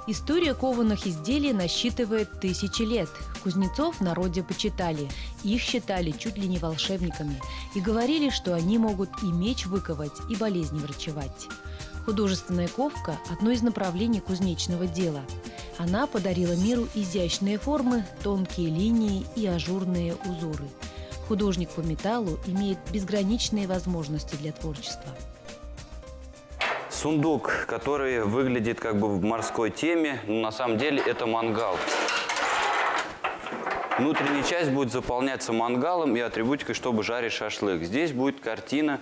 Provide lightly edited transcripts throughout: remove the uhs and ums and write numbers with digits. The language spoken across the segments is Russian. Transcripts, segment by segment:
История кованых изделий насчитывает тысячи лет. Кузнецов в народе почитали. Их считали чуть ли не волшебниками. И говорили, что они могут и меч выковать, и болезни врачевать. Художественная ковка – одно из направлений кузнечного дела. Она подарила миру изящные формы, тонкие линии и ажурные узоры. Художник по металлу имеет безграничные возможности для творчества. Сундук, который выглядит как бы в морской теме, но на самом деле это мангал. Внутренняя часть будет заполняться мангалом и атрибутикой, чтобы жарить шашлык. Здесь будет картина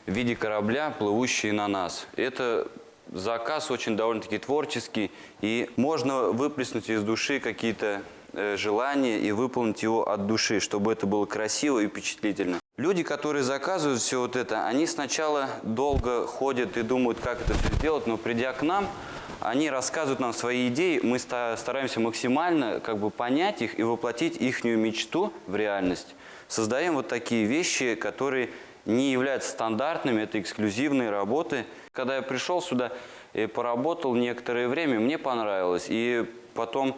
в виде корабля, плывущий на нас. Это заказ очень довольно-таки творческий, и можно выплеснуть из души какие-то желания и выполнить его от души, чтобы это было красиво и впечатлительно. Люди, которые заказывают все вот это, они сначала долго ходят и думают, как это все сделать, но придя к нам, они рассказывают нам свои идеи, мы стараемся максимально как бы понять их и воплотить их мечту в реальность. Создаем вот такие вещи, которые не являются стандартными, это эксклюзивные работы. Когда я пришел сюда и поработал некоторое время, мне понравилось. И потом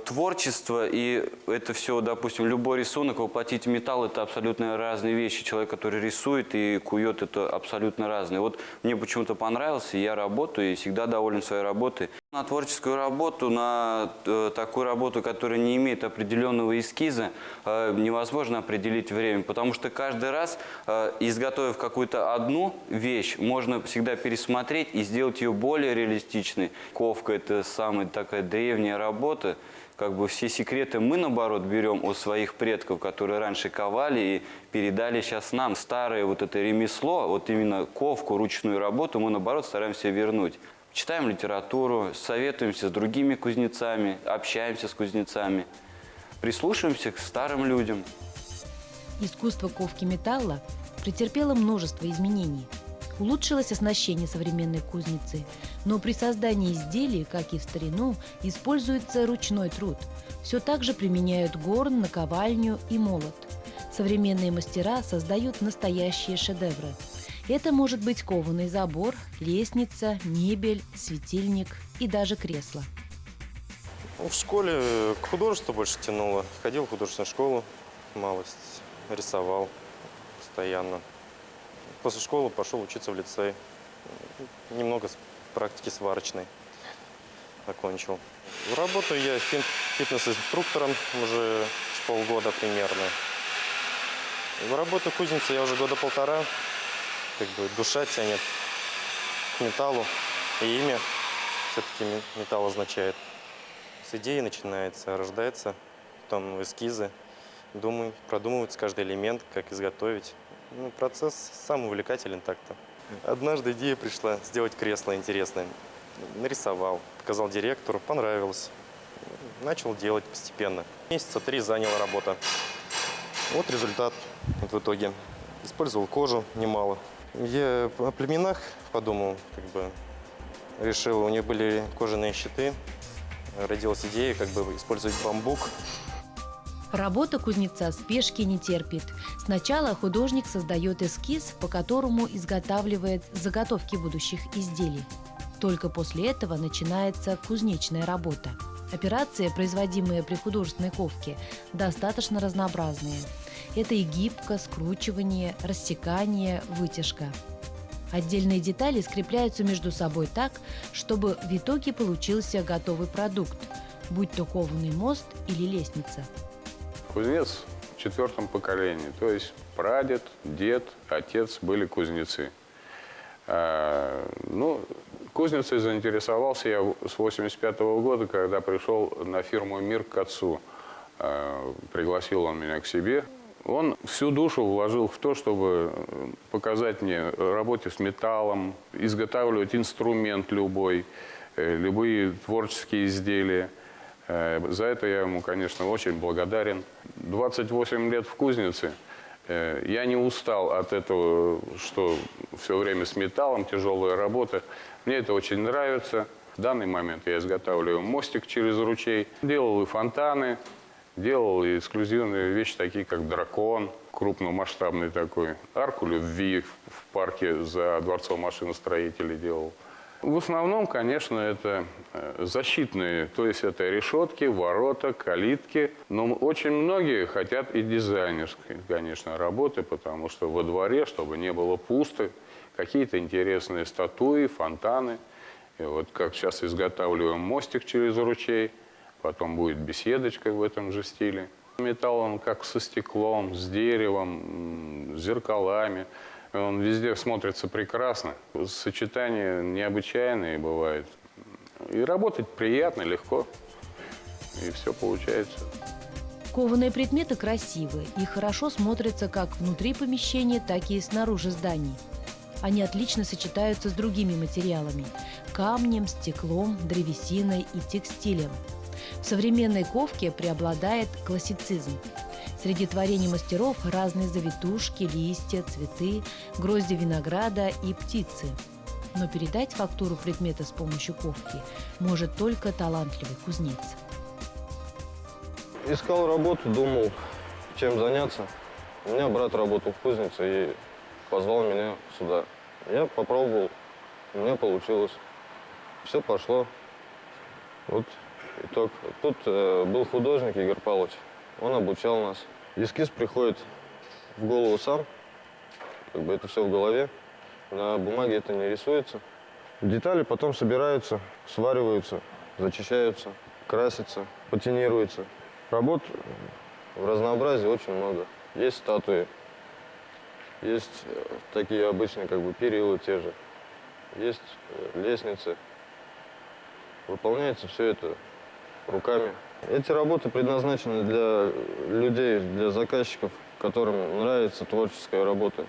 творчество и это все, допустим, любой рисунок воплотить в металл – это абсолютно разные вещи. Человек, который рисует и кует, это абсолютно разные. Вот мне почему-то понравилось, и я работаю, и всегда доволен своей работой. На творческую работу, на такую работу, которая не имеет определенного эскиза, невозможно определить время, потому что каждый раз, изготовив какую-то одну вещь, можно всегда пересмотреть и сделать ее более реалистичной. Ковка – это самая такая древняя работа. Как бы все секреты мы, наоборот, берем у своих предков, которые раньше ковали и передали сейчас нам. Старое вот это ремесло, вот именно ковку, ручную работу мы, наоборот, стараемся вернуть. Читаем литературу, советуемся с другими кузнецами, общаемся с кузнецами, прислушиваемся к старым людям. Искусство ковки металла претерпело множество изменений. Улучшилось оснащение современной кузницы, но при создании изделий, как и в старину, используется ручной труд. Все так же применяют горн, наковальню и молот. Современные мастера создают настоящие шедевры. Это может быть кованый забор, лестница, мебель, светильник и даже кресло. В школе к художеству больше тянуло. Ходил в художественную школу, малость, рисовал постоянно. После школы пошел учиться в лицей. Немного практики сварочной окончил. Работаю я фитнес-инструктором уже с полгода примерно. Работаю в кузнице я уже года полтора. Как бы душа тянет к металлу, и имя все-таки металл означает. С идеи начинается, рождается, потом эскизы, продумывается каждый элемент, как изготовить. Процесс сам увлекателен так-то. Однажды идея пришла сделать кресло интересное. Нарисовал, показал директору, понравилось. Начал делать постепенно. Месяца 3 заняла работа. Вот результат в итоге. Использовал кожу немало. Я о племенах подумал, решил, у них были кожаные щиты. Родилась идея, использовать бамбук. Работа кузнеца спешки не терпит. Сначала художник создает эскиз, по которому изготавливает заготовки будущих изделий. Только после этого начинается кузнечная работа. Операции, производимые при художественной ковке, достаточно разнообразные. Это и гибко, скручивание, рассекание, вытяжка. Отдельные детали скрепляются между собой так, чтобы в итоге получился готовый продукт, будь то кованый мост или лестница. Кузнец в 4-м поколении, то есть прадед, дед, отец были кузнецы. Кузницей заинтересовался я с 85-го года, когда пришел на фирму «Мир» к отцу. Пригласил он меня к себе. Он всю душу вложил в то, чтобы показать мне работу с металлом, изготавливать инструмент любой, любые творческие изделия. За это я ему, конечно, очень благодарен. 28 лет в кузнице. Я не устал от этого, что все время с металлом, тяжелая работа. Мне это очень нравится. В данный момент я изготавливаю мостик через ручей. Делал и фонтаны, делал и эксклюзивные вещи, такие как дракон, крупномасштабный такой. Арку любви в парке за Дворцом машиностроителей делал. В основном, конечно, это защитные, то есть это решетки, ворота, калитки. Но очень многие хотят и дизайнерской, конечно, работы, потому что во дворе, чтобы не было пусто, какие-то интересные статуи, фонтаны. И вот как сейчас изготавливаем мостик через ручей, потом будет беседочка в этом же стиле. Металл, он как со стеклом, с деревом, с зеркалами. Он везде смотрится прекрасно. Сочетание необычайное бывает. И работать приятно, легко. И все получается. Кованые предметы красивы и хорошо смотрятся как внутри помещения, так и снаружи зданий. Они отлично сочетаются с другими материалами – камнем, стеклом, древесиной и текстилем. В современной ковке преобладает классицизм. Среди творений мастеров разные завитушки, листья, цветы, грозди винограда и птицы. Но передать фактуру предмета с помощью ковки может только талантливый кузнец. Искал работу, думал, чем заняться. У меня брат работал в кузнице и позвал меня сюда. Я попробовал, у меня получилось. Все пошло. Вот итог. Тут был художник Игорь Павлович, он обучал нас. Эскиз приходит в голову сам, как бы это все в голове. На бумаге это не рисуется. Детали потом собираются, свариваются, зачищаются, красятся, патинируются. Работ в разнообразии очень много. Есть статуи, есть такие обычные как бы перилы те же, есть лестницы. Выполняется все это руками. Эти работы предназначены для людей, для заказчиков, которым нравится творческая работа.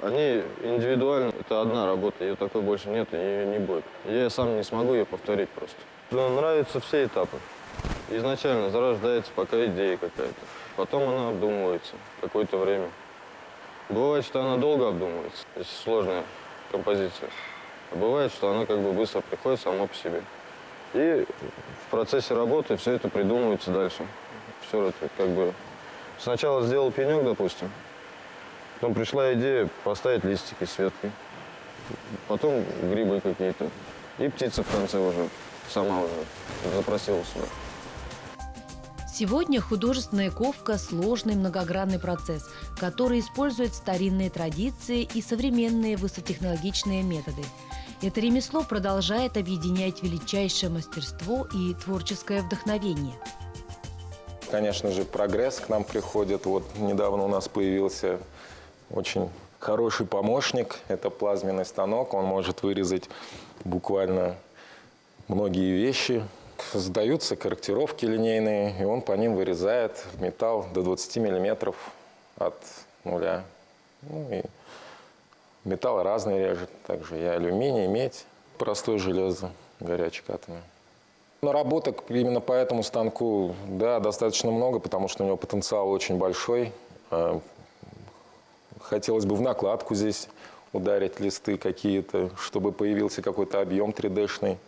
Они индивидуально, это одна работа, ее такой больше нет и ее не будет. Я сам не смогу ее повторить просто. Но нравятся все этапы. Изначально зарождается пока идея какая-то, потом она обдумывается какое-то время. Бывает, что она долго обдумывается, если сложная композиция. А бывает, что она как бы быстро приходит сама по себе. И в процессе работы все это придумывается дальше. Все это как бы... Сначала сделал пенек, допустим, потом пришла идея поставить листики с веткой, потом грибы какие-то, и птица в конце уже сама уже запросила сюда. Сегодня художественная ковка – сложный многогранный процесс, который использует старинные традиции и современные высокотехнологичные методы. Это ремесло продолжает объединять величайшее мастерство и творческое вдохновение. Конечно же, прогресс к нам приходит. Вот недавно у нас появился очень хороший помощник. Это плазменный станок. Он может вырезать буквально многие вещи. Создаются корректировки линейные, и он по ним вырезает металл до 20 миллиметров от нуля. Ну, и металл разный режет. Также и алюминий, и медь, простое железо, горячекатанное. Наработок именно по этому станку, да, достаточно много, потому что у него потенциал очень большой. Хотелось бы в накладку здесь ударить листы какие-то, чтобы появился какой-то объем 3D-шный.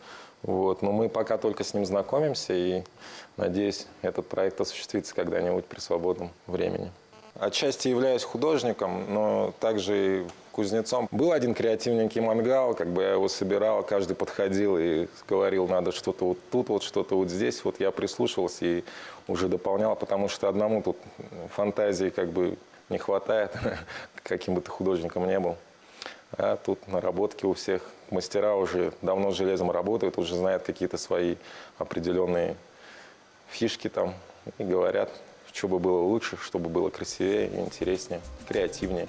Вот. Но мы пока только с ним знакомимся, и, надеюсь, этот проект осуществится когда-нибудь при свободном времени. Отчасти являюсь художником, но также и кузнецом. Был один креативненький мангал, как бы я его собирал, каждый подходил и говорил, надо что-то вот тут, вот что-то вот здесь. Вот я прислушивался и уже дополнял, потому что одному тут фантазии как бы не хватает, каким бы ты художником ни был. А тут наработки у всех. Мастера уже давно с железом работают, уже знают какие-то свои определенные фишки там и говорят, что бы было лучше, чтобы было красивее, интереснее, креативнее.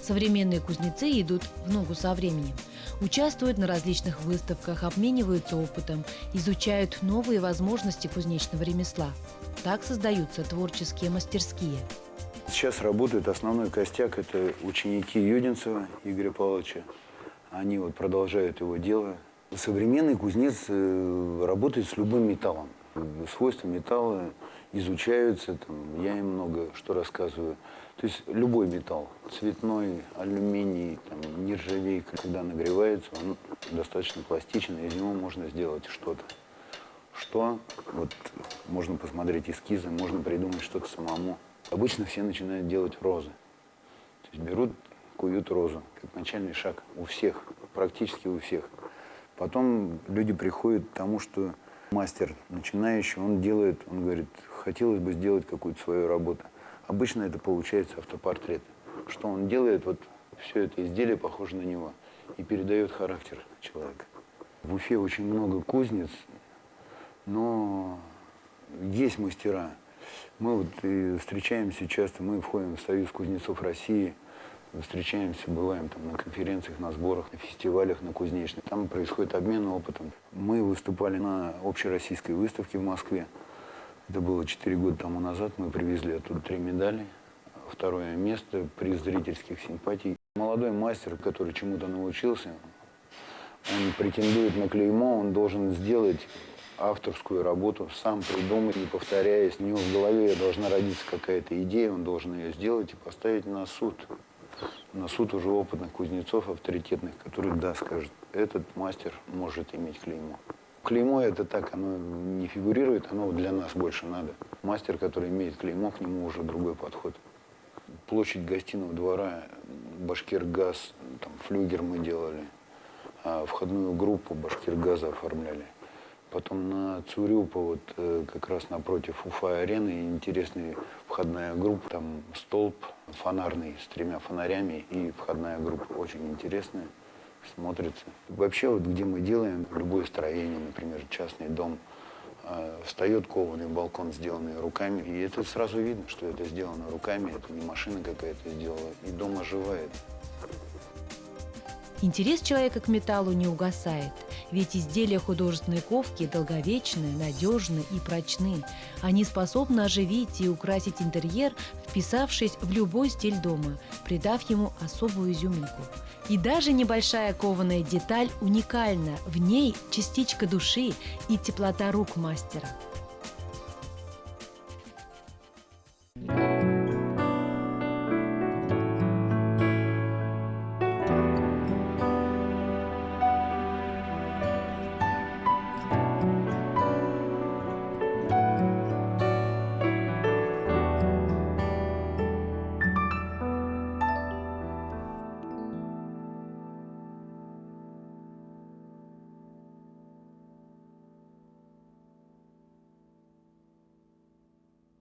Современные кузнецы идут в ногу со временем. Участвуют на различных выставках, обмениваются опытом, изучают новые возможности кузнечного ремесла. Так создаются творческие мастерские. Сейчас работает основной костяк – это ученики Юдинцева Игоря Павловича. Они вот продолжают его дело. Современный кузнец работает с любым металлом. Свойства металла изучаются, там, я им много что рассказываю. То есть любой металл, цветной, алюминий, там, нержавейка, когда нагревается, он достаточно пластичен, и из него можно сделать что-то. Что? Вот можно посмотреть эскизы, можно придумать что-то самому. Обычно все начинают делать розы. То есть берут, куют розу, как начальный шаг у всех, практически у всех. Потом люди приходят к тому, что мастер начинающий, он делает, он говорит, хотелось бы сделать какую-то свою работу. Обычно это получается автопортрет. Что он делает, вот все это изделие похоже на него и передает характер человека. В Уфе очень много кузнец, но есть мастера. Мы вот и встречаемся часто, мы входим в Союз кузнецов России, встречаемся, бываем там на конференциях, на сборах, на фестивалях, на кузнечных. Там происходит обмен опытом. Мы выступали на общероссийской выставке в Москве. Это было 4 года тому назад. Мы привезли оттуда 3 медали. 2-е место, приз зрительских симпатий. Молодой мастер, который чему-то научился, он претендует на клеймо, он должен сделать авторскую работу, сам придумать, не повторяясь. У него в голове должна родиться какая-то идея, он должен ее сделать и поставить на суд. На суд уже опытных кузнецов, авторитетных, которые, да, скажут, этот мастер может иметь клеймо. Клеймо это так, оно не фигурирует, оно для нас больше надо. Мастер, который имеет клеймо, к нему уже другой подход. Площадь гостиного двора, Башкиргаз, там, флюгер мы делали, входную группу Башкиргаза оформляли. Потом на Цурюпа, вот как раз напротив Уфа-арены, интересная входная группа, там столб фонарный с 3 фонарями и входная группа очень интересная, смотрится. Вообще вот где мы делаем любое строение, например, частный дом, встает кованый балкон, сделанный руками, и это сразу видно, что это сделано руками, это не машина какая-то сделала, и дом оживает. Интерес человека к металлу не угасает, ведь изделия художественной ковки долговечны, надежны и прочны. Они способны оживить и украсить интерьер, вписавшись в любой стиль дома, придав ему особую изюминку. И даже небольшая кованая деталь уникальна, в ней частичка души и теплота рук мастера.